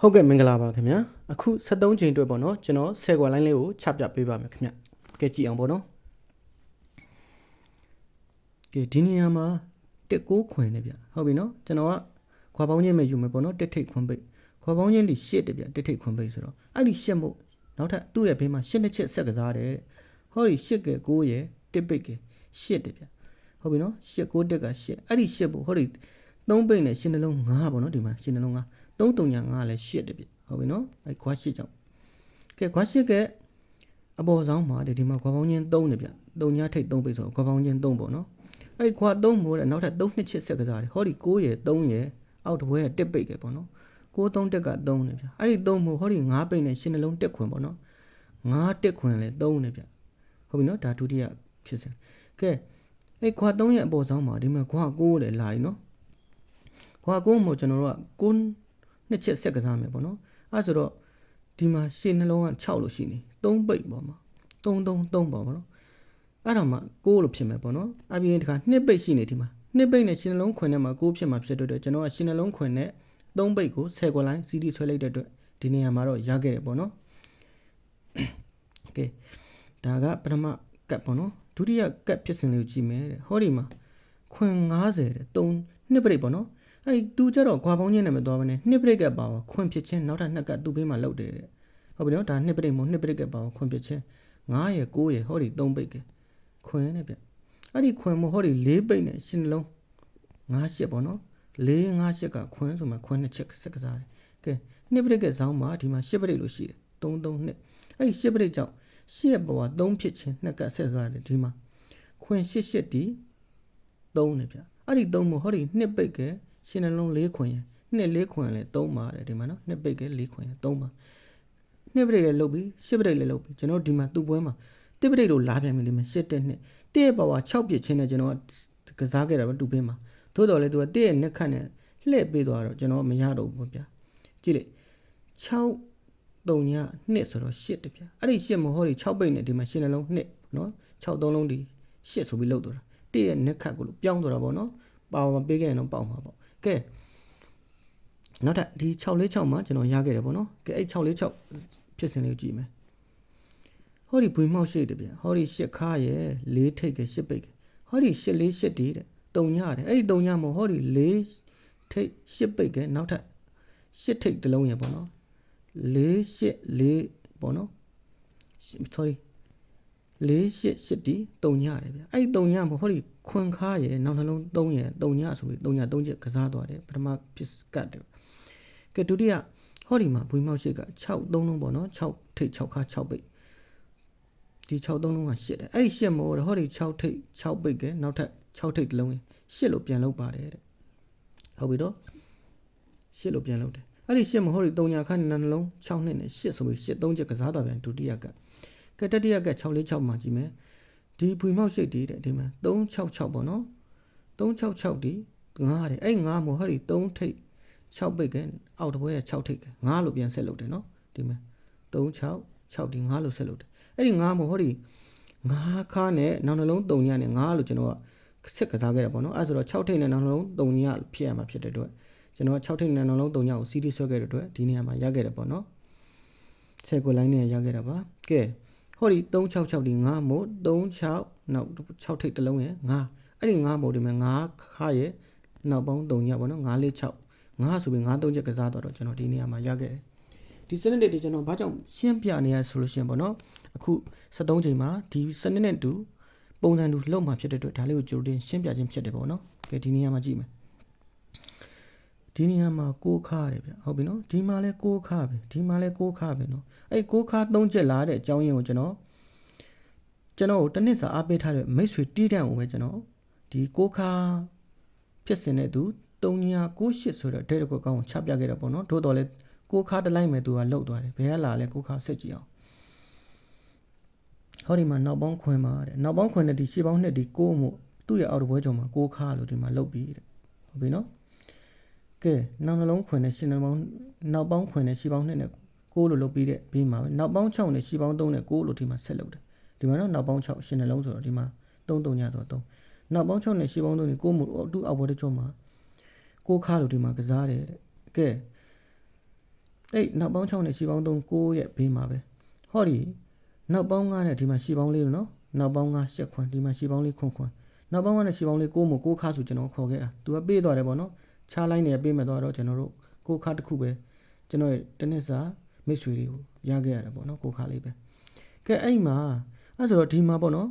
ဟုတ်ကဲ့မင်္ဂလာပါခင်ဗျာအခု73ချိန်အတွက်ပေါ့နော်ကျွန်တော်10ခွက်လိုင်းလေးကိုချပြပေးပါမယ်ခင်ဗျကဲကြည့်အောင်ပေါ့နော်ကဲဒီနေရာမှာ16ခွင်နေဗျဟုတ်ပြီနော်ကျွန်တော်ကခွာပေါင်းချင်းပဲယူမယ်ပေါ့နော်တစ်ထိပ်ခွန်ပိတ်ခွာပေါင်းချင်းဒီ8တဗျတစ်ထိပ်ခွန်ပိတ်ဆိုတော့အဲ့ဒီ8မို့နောက်ထပ်သူ့ရဲ့ဘေးမှာ8နှစ်ချက်ဆက်ကစားတယ်ဟောဒီ8ကဲ9ရဲ့တစ်ပိတ်ကဲ8တဗျဟုတ်ပြီနော်8 9တက်က8အဲ့ဒီ8ပို့ဟောဒီ3ပိတ်နဲ့8နှလုံး9ပေါ့နော်ဒီမှာ8နှလုံး9 335လည်း8တပြဟုတ်ပြီနော်အဲခွာ8ကြောင့်ကဲခွာ8ကအပေါ်ဆောင်မှာဒီမှာခွာပေါင်းချင်း3နေဗျ3ညထိပ်3ပိတ်ဆိုခွာပေါင်းချင်း3ပေါ့နော်အဲခွာ3မို့တဲ့နောက်ထပ်3နှစ်ချစ်ဆက်ကစားတယ်ဟောဒီ9ရယ်3ရယ်အောက်တစ်ဘွဲက1ပိတ်ကပေါ့နော်9 3တက်က3နေဗျအဲ့ဒီ3မို့ဟောဒီ9ပိတ်နဲ့8နှလုံး1ခွင်ပေါ့နော်9 1ခွင်လည်း3နေဗျဟုတ်ပြီနော်ဒါဒုတိယဖြစ်စဉ်ကဲအဲခွာ3ရဲ့အပေါ်ဆောင်မှာဒီမှာခွာ9လည်းလာပြီနော်ခွာ9မို့ကျွန်တော်တို့က9နှစ်ချက်ဆက်ကစားမယ်ပေါ့နော်အဲဆိုတော့ဒီမှာရှင်းနှလုံးက6လို့ရှိနေ3ပိတ်ပေါ့မှာ3ပေါ့နော်အဲ့ဒါမှ6လို့ဖြစ်မယ်ပေါ့နော်အပြင်ဒီခါ2ပိတ်ရှိနေဒီမှာ2ပိတ်နဲ့ရှင်းနှလုံးခွင်ထဲမှာ6ဖြစ်မှာဖြစ်တဲ့အတွက်ကျွန်တော်ကရှင်းနှလုံးခွင်နဲ့3ပိတ်ကို10ခွက်လိုင်းစီးတီဆွဲလိုက်တဲ့အတွက်ဒီနေရာမှာတော့ရခဲ့တယ်ပေါ့နော်โอเคဒါကပထမကတ်ပေါ့နော်ဒုတိယကတ်ဖြစ်စဉ်လေးကိုကြည့်မယ်တဲ့ဟောဒီမှာခွင်90တဲ့3နှစ်ပိတ်ပေါ့နော်အဲ့တူကြတော့ခွာပေါင်းချင်းနဲ့မသွားဘဲနဲ့နှစ်ပရိတ်ကပါခွန်ဖြစ်ချင်းနောက်ထပ်နှစ်ကသူ့ဘေးမှာလောက်တယ်တဲ့ဟုတ်ပြီနော်ဒါနှစ်ပရိတ်မို့နှစ်ပရိတ်ကပါခွန်ဖြစ်ချင်း9ရယ်9ရယ်ဟောဒီ3ပိတ်ကခွင်နဲ့ဗျအဲ့ဒီခွင်မို့ဟောဒီ4ပိတ်နဲ့ရှင်းလုံး9ရှစ်ပေါ့နော်4 5ရှစ်ကခွင်ဆိုမှခွင်နှစ်ချက်ကစက်ကစားတယ်ကဲနှစ်ပရိတ်ကဇောင်းမှာဒီမှာ10ပရိတ်လို့ရှိတယ်3နှစ်အဲ့ဒီ10ပရိတ်ကြောင့်10ရဲ့ပေါ်က3ဖြစ်ချင်းနှစ်ကဆက်စားတယ်ဒီမှာခွင်8ဒီ3နဲ့ဗျအဲ့ဒီ3မို့ဟောဒီနှစ်ပိတ်ကရှင်းနှလုံး4ခွင်ရနှစ်4ခွင်လည်း3ပါတယ်ဒီမှာနော်နှစ်ပိတ်က4ခွင်ရ3ပါနှစ်ပိတ်လည်းလုတ်ပြီး10ပိတ်လည်းလုတ်ပြီးကျွန်တော်ဒီမှာသူ့ပွဲမှာတစ်ပိတ်လို့လာပြန်ပြီဒီမှာ10တက်နှစ်တစ်ရဲ့ပါဝါ6ပြစ်ချင်းနဲ့ကျွန်တော်ကစားခဲ့တာပဲတူပင်းမှာသို့တော်လည်းသူကတစ်ရဲ့နှစ်ခတ်နဲ့လှည့်ပေးသွားတော့ကျွန်တော်မရတော့ဘူးဗျာကြည့်လေ6 3ည2ဆိုတော့8တဗျာအဲ့ဒီ8မဟုတ်ဒီ6ပိတ်နဲ့ဒီမှာရှင်းနှလုံး2နော်6 3လုံးဒီ8ဆိုပြီးလုတ်သွားတာတစ်ရဲ့နှစ်ခတ်ကိုလို့ပြောင်းသွားတာပေါ့နော်ပါဝါပေးခဲ့ရင်တော့ပေါက်မှာပေါ့ကဲနောက်ထပ်ဒီ646မှာကျွန်တော်ရခဲ့တယ်ပေါ့နော်ကဲအဲ့646ဖြစ်စဉ်လေးကိုကြည့်မယ်ဟောဒီဘွေမောက်ရှိတယ်ဗျဟောဒီ8ခါရယ်4ထိပ်က8ပိတ်ကဟောဒီ8 4 8ဒီတဲ့3ညတယ်အဲ့ဒီ3ညမဟုတ်ဟောဒီ4ထိပ်8ပိတ်ကနောက်ထပ်8ထိပ်တစ်လုံးရယ်ပေါ့နော်4 8 4ပေါ့နော် sorry 4 8 8ဒီ3ညတယ်ဗျအဲ့ဒီ3ညမဟုတ်ဟောဒီခွန်ခါရယ်နောက်နှလုံး3ရယ်3ညဆိုပြီး3ည3ချက်ကစားသွားတယ်ပထမဖြစ်ကတ်တယ်ကဲဒုတိယဟောဒီမှာဘွေမောက်ရှိက6 3လုံးပေါ့နော်6ထိပ်6ခါ6ပိတ်ဒီ6 3လုံးက8တယ်အဲ့ဒီ8မို့ဟောဒီ6ထိပ်6ပိတ်ကနောက်ထပ်6ထိပ်တစ်လုံး8လို့ပြန်လုပ်ပါတယ်တဲ့ဟုတ်ပြီတော့8လို့ပြန်လုပ်တယ်အဲ့ဒီ8မို့ဟောဒီ3ညခါနှလုံး6နှစ်နဲ့8ဆိုပြီး8 3ချက်ကစားသွားပြန်ဒုတိယကတတိယက646မှာကြည့်မယ်ဒီဘွေမောက်ရှိတည်တဲ့ဒီမှာ366ပေါ့နော်366ဒီ9တဲ့အဲ့9မို့ဟောဒီ3ထိပ်6ပိတ်ကအောက်တစ်ဘွဲက6ထိပ်က9လို့ပြန်ဆက်လုပ်တယ်နော်ဒီမှာ366ဒီ9လို့ဆက်လုပ်တယ်အဲ့ဒီ9မို့ဟောဒီ9ခါနဲ့နောက်နှလုံး3ညနဲ့9လို့ကျွန်တော်ကဆက်ကစားခဲ့တာပေါ့နော်အဲ့ဆိုတော့6ထိပ်နဲ့နောက်နှလုံး3ညဖြစ်ရမှာဖြစ်တဲ့အတွက်ကျွန်တော်က6ထိပ်နဲ့နောက်နှလုံး3ညကို CD ဆွဲခဲ့တဲ့အတွက်ဒီနေရာမှာရခဲ့တယ်ပေါ့နော်ဆက်ကိုလိုင်းနဲ့ရခဲ့တာပါကဲဟောဒီ366ဒီ9မို့36နောက်6ထိပ်တစ်လုံးရယ်9အဲ့ဒီ9မို့ဒီမှာ9ခါရယ်နောက်ပေါင်း3ညပေါ့နော်9 4 6 9ဆိုပြီး9 3ချက်ကစားတော့ကျွန်တော်ဒီနေရာမှာရခဲ့တယ်ဒီစနစ်တွေကျွန်တော်ဘာကြောင့်ရှင်းပြနေရဆိုလို့ရှိရင်ပေါ့နော်အခု73ချိန်မှာဒီစနစ်နဲ့တူပုံစံတူလောက်မှာဖြစ်တဲ့အတွက်ဒါလေးကိုကြိုတင်ရှင်းပြခြင်းဖြစ်တယ်ပေါ့နော်ကဲဒီနေရာမှာကြည့်မယ်ဒီနေရာမှာ6ခါရတယ်ဗျဟုတ်ပြီနော်ဒီမှာလဲ6ခါပဲဒီမှာလဲ6ခါပဲနော်အဲ့6ခါ3ချက်လာတဲ့အကြောင်းရင်းကိုကျွန်တော်တနစ်စာအားပေးထားတဲ့မိတ်ဆွေတီးတန့်ကိုပဲကျွန်တော်ဒီ6ခါဖြစ်စဉ်နဲ့တူ3998ဆိုတော့ဒဲတကွက်ကောင်းကိုချပြခဲ့တာပေါ့နော်ထို့တော်လဲ6ခါတလိုက်မဲ့သူကလောက်သွားတယ်ဘယ်ကလာလဲ6ခါဆက်ကြည့်အောင်ဟောဒီမှာနောက်ပေါင်းခွင်မှာတဲ့နောက်ပေါင်းခွင်နဲ့ဒီရှေ့ပေါင်းနှစ်ဒီ6မို့သူ့ရဲ့အောက်တပွဲကြော်မှာ6ခါလို့ဒီမှာလောက်ပြီးတဲ့ဟုတ်ပြီနော်ကဲနောက်နှလုံးခွင်နဲ့ရှင်းနှလုံးနောက်ပေါင်းခွင်နဲ့ရှေ့ပေါင်းနှစ်နဲ့6လို့လောက်ပြီးတဲ့ပြီးမှာပဲနောက်ပေါင်း6နဲ့ရှေ့ပေါင်း3နဲ့6လို့ဒီမှာဆက်လောက်တယ်ဒီမှာနော်နောက်ပေါင်း6ရှင်းနှလုံးဆိုတော့ဒီမှာ3 3ညဆိုတော့3နောက်ပေါင်း6နဲ့ရှေ့ပေါင်း3နဲ့6မို့သူ့အောက်ဘွဲကြော်မှာ6ခါလို့ဒီမှာကစားတယ်တဲ့ကဲ အဲ့နောက်ပေါင်း6နဲ့ရှီပေါင်း3 9ရဲ့ဘေးမှာပဲဟောဒီနောက်ပေါင်း9နဲ့ဒီမှာရှီပေါင်း4လို့နော်နောက်ပေါင်း9 8ခွန်းဒီမှာရှီပေါင်း4ခွန်းခွန်းနောက်ပေါင်း9နဲ့ရှီပေါင်း4 9မို့6ခါဆိုကျွန်တော်ခေါ်ခဲ့တာသူကပေးသွားတယ်ပေါ့နော်ခြားလိုင်းနေပေးမယ်တော့ကျွန်တော်တို့6ခါတစ်ခုပဲကျွန်တော်တနစ်စာမိတ်ဆွေတွေကိုရခဲ့ရတယ်ပေါ့နော်6ခါလေးပဲကဲအဲ့မှာအဲ့ဆိုတော့ဒီမှာပေါ့နော်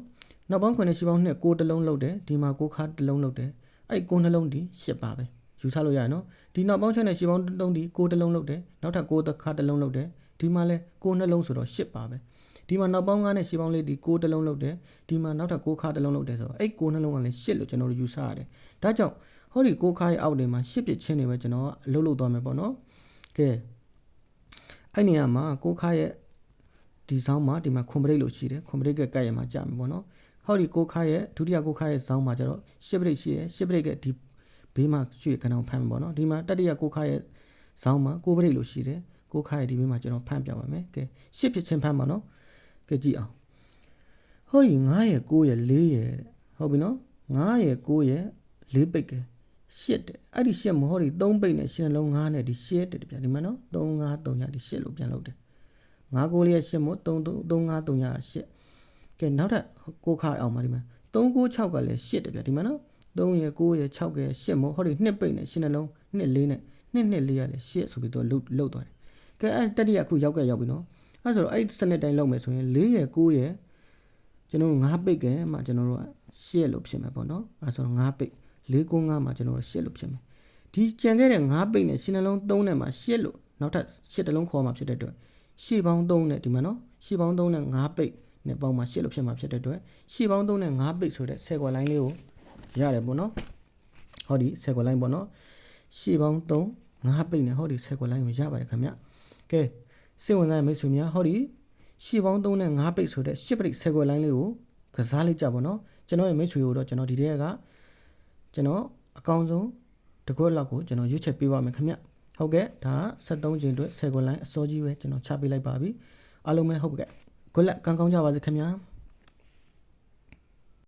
နောက်ပေါင်း9နဲ့ရှီပေါင်း2 9တစ်လုံးလောက်တယ်ဒီမှာ6ခါတစ်လုံးလောက်တယ်အဲ့9နှလုံးဒီ10ပါပဲယူဆလို့ရရနော်ဒီနောက်ပေါင်း6နဲ့ရှီပေါင်း3ဒီ6တစ်လုံးလောက်တယ်နောက်ထပ်6ခါတစ်လုံးလောက်တယ်ဒီမှာလဲ9နှလုံးဆိုတော့10ပါပဲဒီမှာနောက်ပေါင်း9နဲ့ရှီပေါင်းလေးဒီ6တစ်လုံးလောက်တယ်ဒီမှာနောက်ထပ်6ခါတစ်လုံးလောက်တယ်ဆိုတော့အဲ့9နှလုံးကလည်း10လို့ကျွန်တော်တို့ယူဆရတယ်ဒါကြောင့်ဟောဒီ6ခါရဲ့အောက်တွေမှာ10ပြစ်ချင်းတွေပဲကျွန်တော်ကအလုပ်လုပ်သွားမယ်ပေါ့နော်ကဲအဲ့နေရာမှာ6ခါရဲ့ဒီဇောင်းမှာဒီမှာခွန်ပရိတ်လို့ရှိတယ်ခွန်ပရိတ်ကကတ်ရမှာကြာမယ်ပေါ့နော်ဟောဒီ6ခါရဲ့ဒုတိယ6ခါရဲ့ဇောင်းမှာကျတော့10ပရိတ်ရှိတယ်10ပရိတ်ကဒီဘေးမှာရွှေ့ခဏဖမ်းမယ်ပေါ့နော်ဒီမှာတတိယ6ခါရဲ့ဇောင်းမှာ9ပရိတ်လို့ရှိတယ်6ခါရဲ့ဒီဘေးမှာကျွန်တော်ဖမ်းပြပါမယ်ကဲ10ပြစ်ချင်းဖမ်းပါနော်ကဲကြည့်အောင်ဟောဒီ9ရဲ့9ရဲ့4ရဲ့ဟုတ်ပြီနော်9ရဲ့9ရဲ့4ပိတ်ကဲ8တဲ့အဲ့ဒီ8မဟုတ်ဒီ3ပိတ်နဲ့ရှင်းလုံး9နဲ့ဒီ8တဲ့ဗျာဒီမှာနော်3 5 3ညဒီ8လို့ပြန်လုပ်တယ်9 9လေးရဲ့8မို့3 3 5 3ည8ကဲနောက်ထပ်6ခါအောင်ပါဒီမှာ3 9 6ကလည်း8တဲ့ဗျာဒီမှာနော်3ရဲ့9ရဲ့6ရဲ့8မို့ဟောဒီ2ပိတ်နဲ့ရှင်းလုံး2 4နဲ့2 2 4ရလည်း8ဆိုပြီးတော့လုတ်သွားတယ်ကဲအဲ့တတိယခုရောက်ပြီနော်အဲ့ဆိုတော့အဲ့စနစ်တိုင်းလောက်မယ်ဆိုရင်4ရဲ့9ရဲ့ကျွန်တော်9ပိတ်ကဲမှကျွန်တော်တို့8လို့ဖြစ်မယ်ပေါ့နော်အဲ့ဆိုတော့9ပိတ်4 9 5မှာကျွန်တော်တို့8လို့ဖြစ်မယ်ဒီကြံခဲ့တဲ့9ပိတ်နဲ့ရှင်းနှလုံး3နဲ့မှာ8လို့နောက်ထပ်8တလုံးခေါ်မှာဖြစ်တဲ့အတွက်ရှေ့ပေါင်း3နဲ့ဒီမှာနော်ရှေ့ပေါင်း3နဲ့9ပိတ်နဲ့ပေါင်းမှာ8လို့ဖြစ်မှာဖြစ်တဲ့အတွက်ရှေ့ပေါင်း3နဲ့9ပိတ်ဆိုတဲ့10ခွက်လိုင်းလေးကိုရတယ်ပေါ့နော်ဟောဒီ10ခွက်လိုင်းပေါ့နော်ရှေ့ပေါင်း3 9ပိတ်နဲ့ဟောဒီ10ခွက်လိုင်းကိုရပါတယ်ခင်ဗျကဲစိတ်ဝင်စားတဲ့မိတ်ဆွေများဟောဒီရှေ့ပေါင်း3နဲ့9ပိတ်ဆိုတဲ့10ပိတ်10ခွက်လိုင်းလေးကိုကစားလိုက်ကြပါတော့ကျွန်တော်ရဲ့မိတ်ဆွေကိုတော့ကျွန်တော်ဒီတည်းကကျွန်တော်အကောင်းဆုံးတစ်ခွက်လောက်ကိုကျွန်တော်ရွေးချက်ပေးပါမယ်ခင်ဗျဟုတ်ကဲ့ဒါ73ချိန်အတွက်10ခွက်လိုင်းအစောကြီးပဲကျွန်တော်ချပေးလိုက်ပါပြီအားလုံးပဲဟုတ်ကဲ့ good luck ကောင်းကောင်းကြပါစေခင်ဗျာ